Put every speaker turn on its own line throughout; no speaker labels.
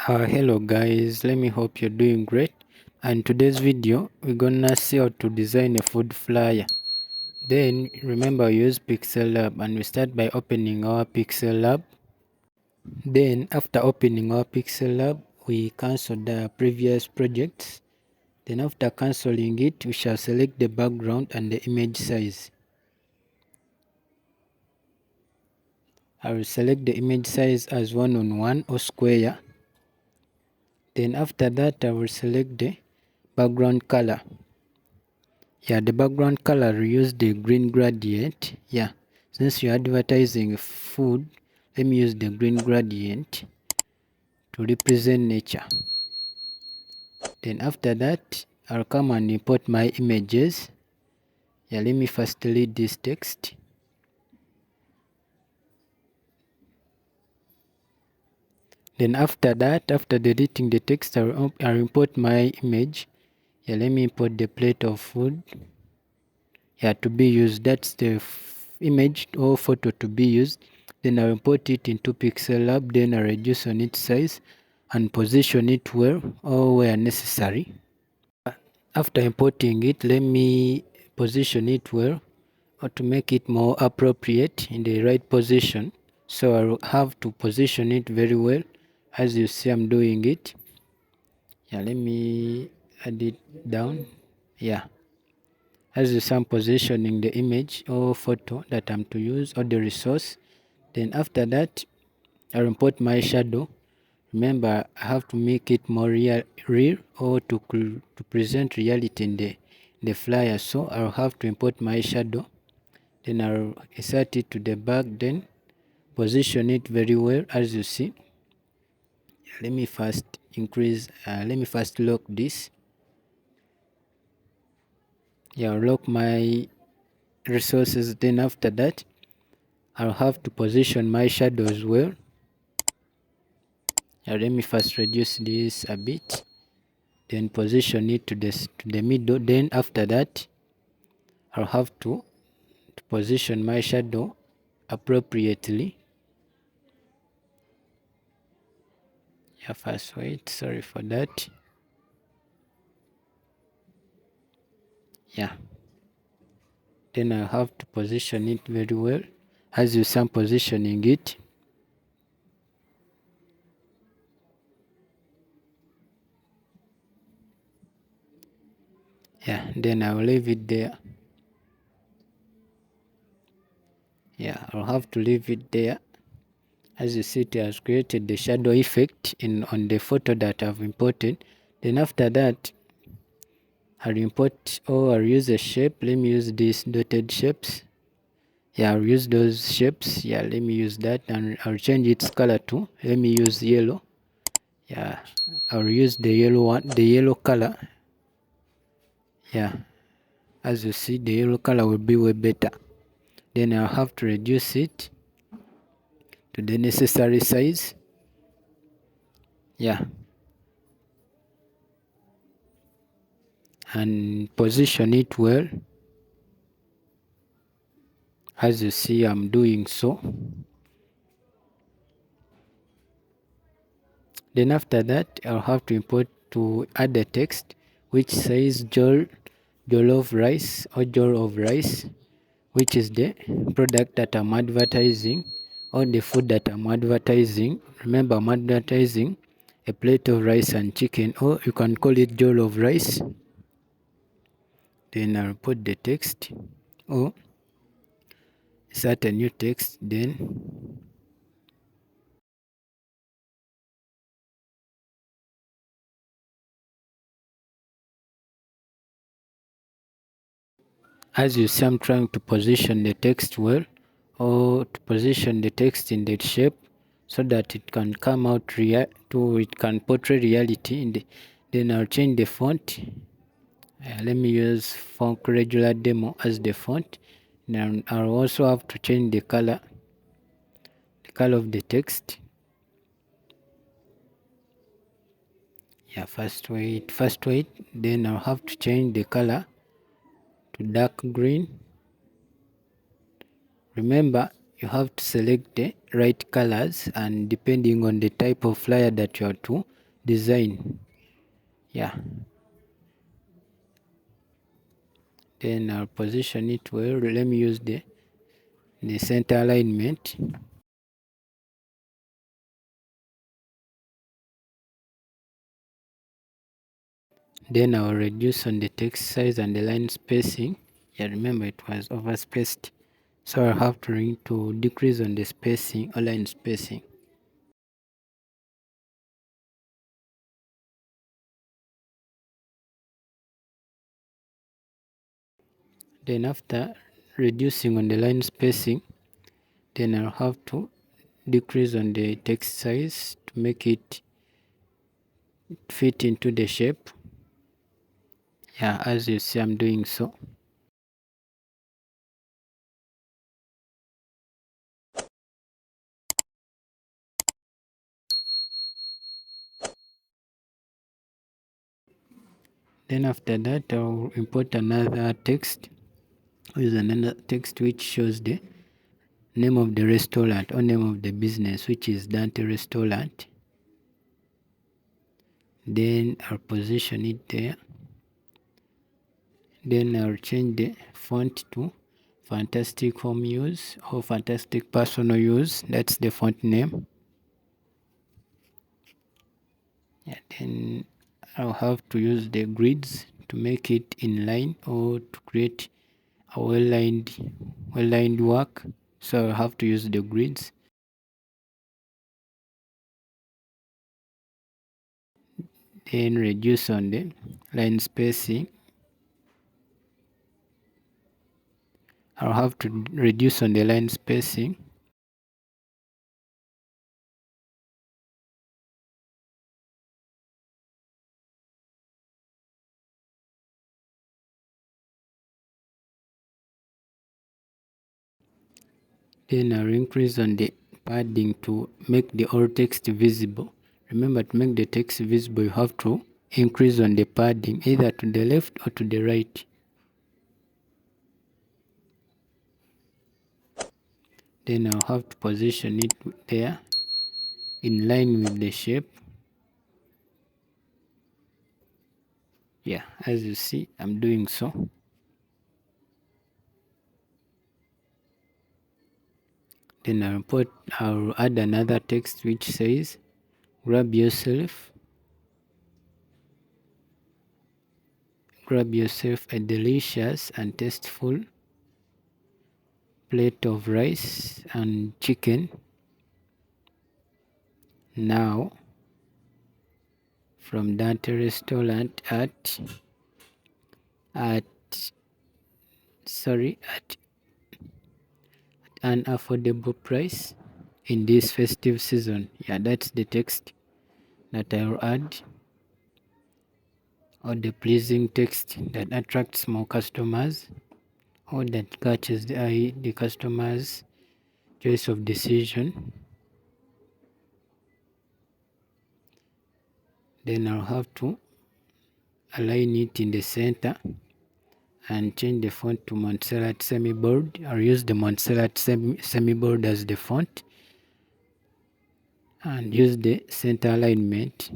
Hello guys, let me hope you're doing great. And today's video we're gonna see how to design a food flyer. Then remember, use Pixellab, and we start by opening our Pixellab. Then after opening our Pixellab, we cancel the previous projects. Then after cancelling it, we shall select the background and the image size. I will select the image size as 1:1 or square. Then after that, I will select the background color. The background color, use the green gradient. Since you're advertising food, let me use the green gradient to represent nature. Then after that, I'll come and import my images. Let me first delete this text. Then after that, after deleting the text, I'll import my image. Let me import the plate of food to be used. That's the image or photo to be used. Then I'll import it into Pixellab. Then I'll reduce on its size and position it where necessary. After importing it, let me position it well, or to make it more appropriate in the right position. So I'll have to position it very well, as you see I'm doing it. Let me add it down. As you see I'm positioning the image or photo that I'm to use, or the resource. Then after that, I'll import my shadow. Remember, I have to make it more real, or to present reality in the flyer. So I'll have to import my shadow. Then I'll insert it to the back. Then position it very well, as you see. Let me first lock this. I'll lock my resources. Then after that, I'll have to position my shadow as well. Let me first reduce this a bit, then position it to the middle. Then after that, I'll have to position my shadow appropriately. First wait, sorry for that. Then I have to position it very well, as you see I'm positioning it. Then I'll leave it there. I'll have to leave it there. As you see, it has created the shadow effect on the photo that I've imported. Then after that, I'll import, or I'll use a shape. Let me use these dotted shapes. I'll use those shapes. Let me use that, and I'll change its color to, let me use yellow. I'll use the yellow one, the yellow color. As you see, the yellow color will be way better. Then I'll have to reduce it to the necessary size. And position it well, as you see I'm doing so. Then after that, I'll have to import to add the text which says jollof rice, or joll of rice, which is the product that I'm advertising, or the food that I'm advertising. Remember, I'm advertising a plate of rice and chicken, or you can call it joll of rice. Then I'll put the text, or insert a new text. Then as you see, I'm trying to position the text well, or to position the text in the shape so that it can come out it can portray reality in the. Then I'll change the font. Let me use Font Regular Demo as the font. Now I'll also have to change the color of the text. First wait. Then I'll have to change the color to dark green. Remember, you have to select the right colors, and depending on the type of flyer that you are to design. Yeah, then I'll position it well. Let me use the center alignment. Then I'll reduce on the text size and the line spacing. Yeah, remember it was overspaced, so I'll have to decrease on the spacing or line spacing. Then after reducing on the line spacing, then I'll have to decrease on the text size to make it fit into the shape. Yeah, as you see, I'm doing so. Then after that, I'll import another text. Use another text which shows the name of the restaurant or name of the business, which is Dante Restaurant. Then I'll position it there. Then I'll change the font to Fantastic Home Use or Fantastic Personal Use. That's the font name. Yeah, then I'll have to use the grids to make it in line or to create a well-lined work. So I'll have to use the grids. Then reduce on the line spacing. I'll have to reduce on the line spacing. Then I'll increase on the padding to make the all text visible. Remember, to make the text visible, you have to increase on the padding either to the left or to the right. Then I'll have to position it there in line with the shape. Yeah, as you see, I'm doing so. Then I'll add another text which says, grab yourself a delicious and tasteful plate of rice and chicken now from Dante Restaurant at at an affordable price in this festive season. Yeah, that's the text that I'll add, or the pleasing text that attracts more customers or that catches the eye, the customer's choice of decision. Then I'll have to align it in the center and change the font to Montserrat Semi-Bold. I'll use the Montserrat Semi-Bold as the font and use the center alignment.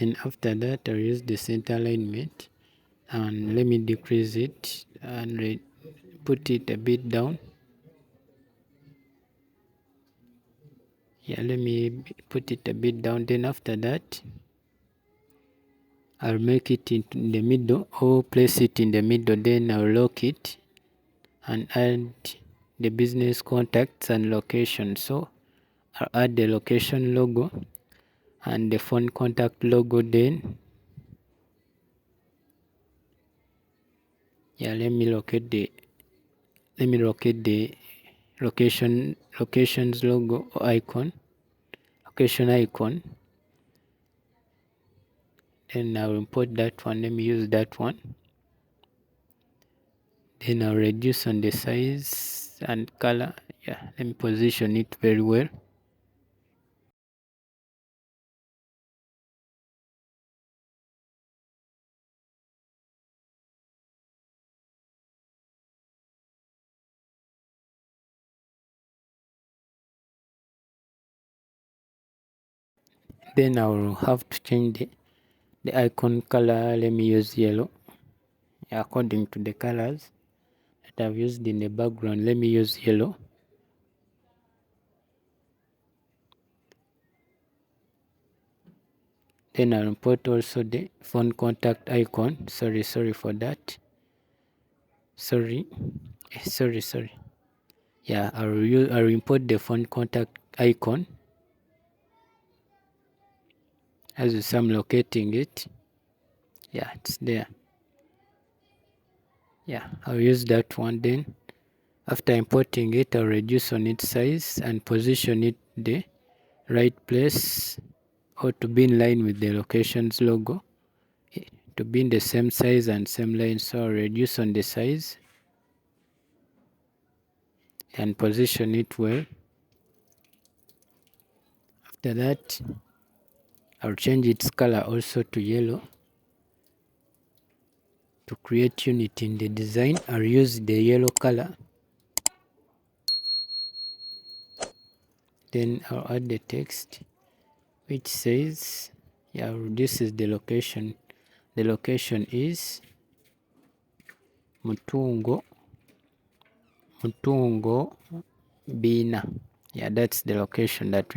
Then after that, I'll use the center alignment and let me decrease it and put it a bit down. Yeah, let me put it a bit down. Then after that, I'll make it in the middle or place it in the middle. Then I'll lock it and add the business contacts and location. So I'll add the location logo and the phone contact logo. Then yeah, let me locate the locations logo or icon, location icon. Then I'll import that one. Let me use that one. Then I'll reduce on the size and color. Yeah, let me position it very well. Then I will have to change the icon color. Let me use yellow according to the colors that I've used in the background. Let me use yellow. Then I'll import also the phone contact icon. Sorry for that. Sorry. Yeah, I'll import the phone contact icon. As you see, I'm locating it. Yeah, it's there. Yeah, I'll use that one. Then after importing it, I'll reduce on its size and position it the right place, or to be in line with the location's logo, to be in the same size and same line. So I'll reduce on the size and position it well. After that, I'll change its color also to yellow to create unity in the design. I'll use the yellow color. Then I'll add the text which says, yeah, this is the location. The location is Mutungo Bina. Yeah, that's the location that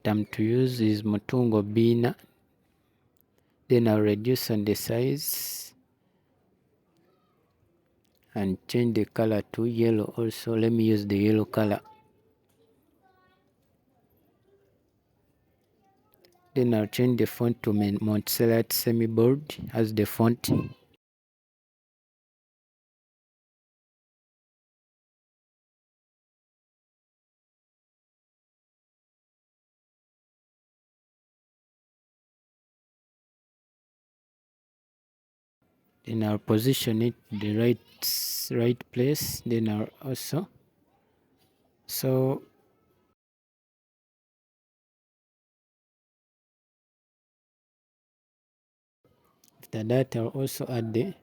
I'm to use is Mutungo Bina. Then I'll reduce on the size and change the color to yellow also. Let me use the yellow color. Then I'll change the font to Montserrat Semibold as the font. Then I'll position it the right place. Then I'll also after that I'll also add the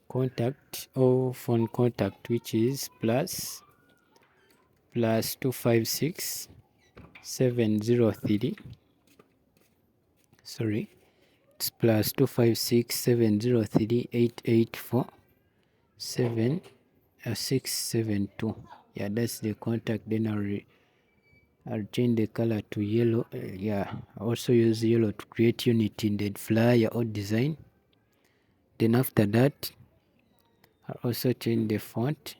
contact or phone contact, which is plus 256 703. Sorry, it's plus 256 703 884 672. Yeah, that's the contact. Then I'll change the color to yellow. Yeah, I also use yellow to create unity in the flyer or design. Then after that, I'll also change the font.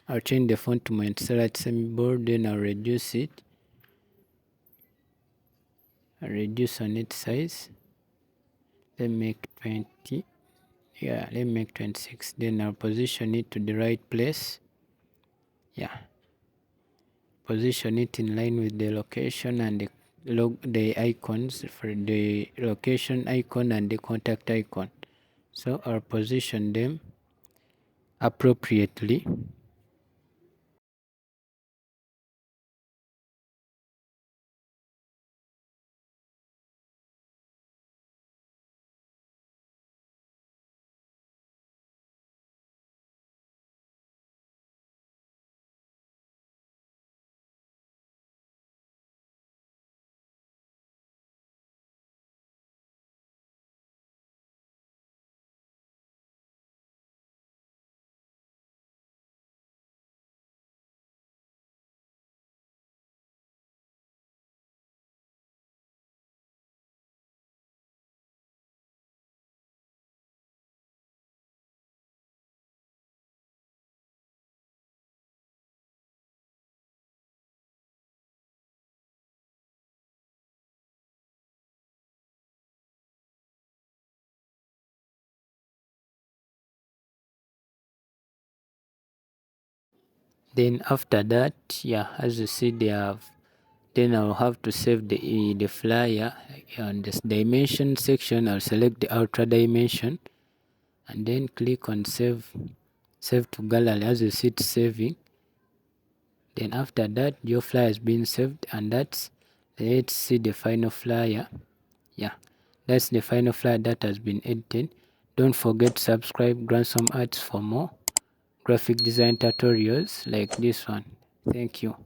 I'll change the font to Montserrat Semibold. Then I'll reduce it. I'll reduce on its size. Let me make 20. Yeah, let me make 26. Then I'll position it to the right place. Yeah, position it in line with the location and the icons for the location icon and the contact icon. So I'll position them appropriately. Then after that, yeah, as you see, then I'll have to save the flyer. On this dimension section, I'll select the outer dimension and then click on save to gallery. As you see, it's saving. Then after that, your flyer has been saved, and let's see the final flyer. Yeah, that's the final flyer that has been edited. Don't forget to subscribe Grandson Arts for more graphic design tutorials like this one. Thank you.